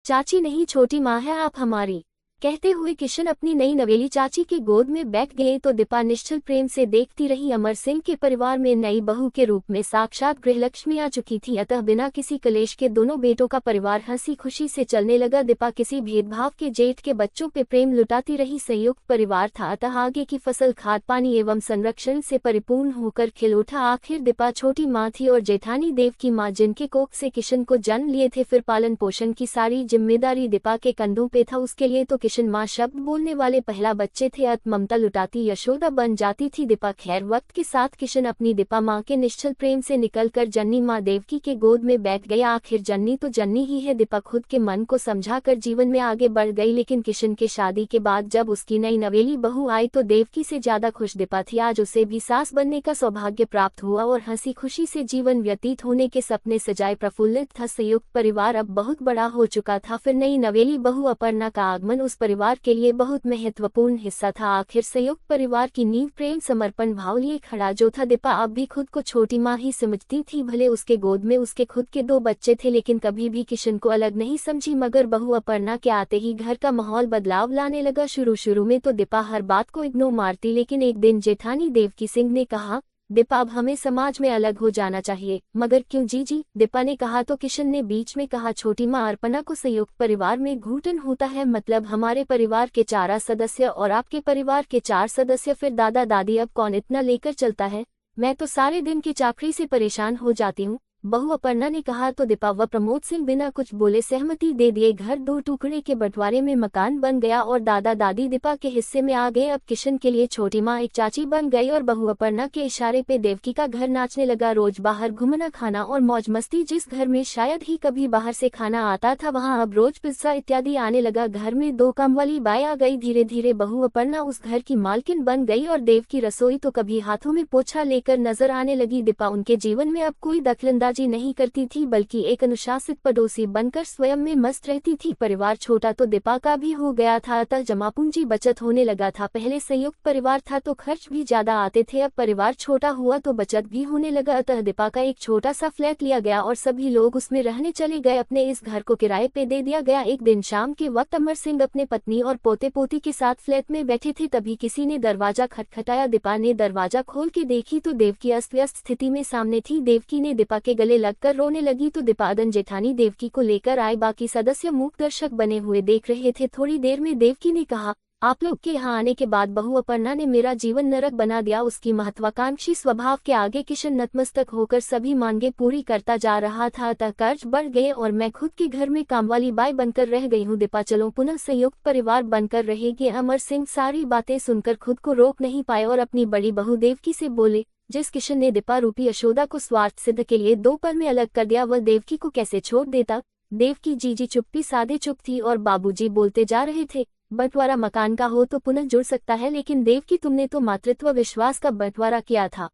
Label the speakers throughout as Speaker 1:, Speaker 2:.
Speaker 1: चाची नहीं, छोटी माँ है आप हमारी, कहते हुए किशन अपनी नई नवेली चाची के गोद में बैठ गए तो दीपा निश्चल प्रेम से देखती रही। अमर सिंह के परिवार में नई बहू के रूप में साक्षात गृहलक्ष्मी आ चुकी थी, अतः बिना किसी कलेश के दोनों बेटों का परिवार हंसी खुशी से चलने लगा। दीपा किसी भेदभाव के जेठ के बच्चों पे प्रेम लुटाती रही। संयुक्त परिवार था, अतः आगे की फसल खाद पानी एवं संरक्षण से परिपूर्ण होकर खिल उठा। आखिर दीपा छोटी माँ थी और जेठानी देव की माँ, जिनके कोख से किशन को जन्म लिए थे। फिर पालन पोषण की सारी जिम्मेदारी दीपा के कंधों पे था। उसके लिए तो किशन माँ शब्द बोलने वाले पहला बच्चे थे। अत ममता लुटाती यशोदा बन जाती थी दीपा। खैर, वक्त के साथ किशन अपनी दीपा माँ के निश्चल प्रेम से निकलकर जन्नी माँ देवकी के गोद में बैठ गया। आखिर जन्नी तो जन्नी ही है। दीपा खुद के मन को समझाकर जीवन में आगे बढ़ गई, लेकिन किशन के शादी के बाद जब उसकी नई नवेली बहू आई तो देवकी से ज्यादा खुश दीपा थी। आज उसे भी सास बनने का सौभाग्य प्राप्त हुआ और हंसी खुशी से जीवन व्यतीत होने के सपने सजाए प्रफुल्लित था। संयुक्त परिवार अब बहुत बड़ा हो चुका था। फिर नई नवेली बहू अपर्णा का आगमन उस परिवार के लिए बहुत महत्वपूर्ण हिस्सा था। आखिर संयुक्त परिवार की नींव प्रेम समर्पण भाव लिए खड़ा जो था। दीपा अब भी खुद को छोटी माँ ही समझती थी। भले उसके गोद में उसके खुद के 2 बच्चे थे, लेकिन कभी भी किशन को अलग नहीं समझी। मगर बहू अपर्णा के आते ही घर का माहौल बदलाव लाने लगा। शुरू में तो दीपा हर बात को इग्नोर मारती, लेकिन एक दिन जेठानी देवकी सिंह ने कहा, दीपा अब हमें समाज में अलग हो जाना चाहिए। मगर क्यों जीजी, दीपा ने कहा तो किशन ने बीच में कहा, छोटी माँ अर्पणा को संयुक्त परिवार में घूटन होता है, मतलब हमारे परिवार के 4 सदस्य और आपके परिवार के 4 सदस्य, फिर दादा दादी अब कौन इतना लेकर चलता है। मैं तो सारे दिन की चाकरी से परेशान हो जाती हूँ, बहू अपर्णा ने कहा तो दीपा व प्रमोद सिंह बिना कुछ बोले सहमति दे दिए। घर 2 टुकड़े के बंटवारे में मकान बन गया और दादा दादी दीपा के हिस्से में आ गए। अब किशन के लिए छोटी माँ एक चाची बन गई और बहू अपर्णा के इशारे पे देवकी का घर नाचने लगा। रोज बाहर घूमना, खाना और मौज मस्ती। जिस घर में शायद ही कभी बाहर से खाना आता था, वहाँ अब रोज पिज्जा इत्यादि आने लगा। घर में 2 काम वाली बाई आ गई। धीरे धीरे बहू अपर्णा उस घर की मालकिन बन गई और देव की रसोई तो कभी हाथों में पोछा लेकर नजर आने लगी। दीपा उनके जीवन में अब कोई दखलंदाजी नहीं करती थी, बल्कि एक अनुशासित पड़ोसी बनकर स्वयं में मस्त रहती थी। परिवार छोटा तो दीपा का भी हो गया था, अतः जमा पूंजी बचत होने लगा था। पहले संयुक्त परिवार था तो खर्च भी ज्यादा आते थे, अब परिवार छोटा हुआ तो बचत भी होने लगा। अतः दीपा का एक छोटा सा फ्लैट लिया गया और सभी लोग उसमें रहने चले गए। अपने इस घर को किराए पे दे दिया गया। एक दिन शाम के वक्त अमर सिंह अपने पत्नी और पोते पोती के साथ फ्लैट में बैठे थे, तभी किसी ने दरवाजा खटखटाया। दीपा ने दरवाजा खोल के देखी तो देवकी अस्त व्यस्त स्थिति में सामने थी। देवकी ने दीपा के गले लगकर रोने लगी तो दीपादन जेठानी देवकी को लेकर आए। बाकी सदस्य मूक दर्शक बने हुए देख रहे थे। थोड़ी देर में देवकी ने कहा, आप लोग के यहाँ आने के बाद बहू अपर्णा ने मेरा जीवन नरक बना दिया। उसकी महत्वाकांक्षी स्वभाव के आगे किशन नतमस्तक होकर सभी मांगे पूरी करता जा रहा था, अतः कर्ज बढ़ गए और मैं खुद के घर में कामवाली बाई बनकर रह गई हूँ। दीपा चलो पुनः संयुक्त परिवार बनकर रहेगी। अमर सिंह सारी बातें सुनकर खुद को रोक नहीं पाए और अपनी बड़ी बहू देवकी से बोले, जिस किशन ने दीपा रूपी यशोदा को स्वार्थ सिद्ध के लिए 2 पल में अलग कर दिया, वह देवकी को कैसे छोड़ देता। देवकी जीजी चुप्पी साधे चुप थी और बाबूजी बोलते जा रहे थे, बंटवारा मकान का हो तो पुनः जुड़ सकता है, लेकिन देवकी तुमने तो मातृत्व विश्वास का बंटवारा किया था,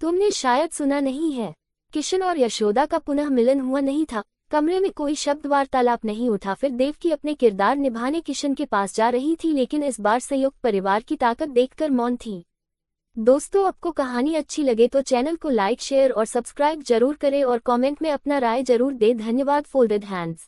Speaker 1: तुमने शायद सुना नहीं है। किशन और यशोदा का पुनः मिलन हुआ नहीं था। कमरे में कोई शब्द वार्तालाप नहीं उठा। फिर देवकी अपने किरदार निभाने किशन के पास जा रही थी, लेकिन इस बार संयुक्त परिवार की ताकत देखकर मौन थी। दोस्तों, आपको कहानी अच्छी लगे तो चैनल को लाइक, शेयर और सब्सक्राइब जरूर करें और कमेंट में अपना राय जरूर दें। धन्यवाद। Folded hands.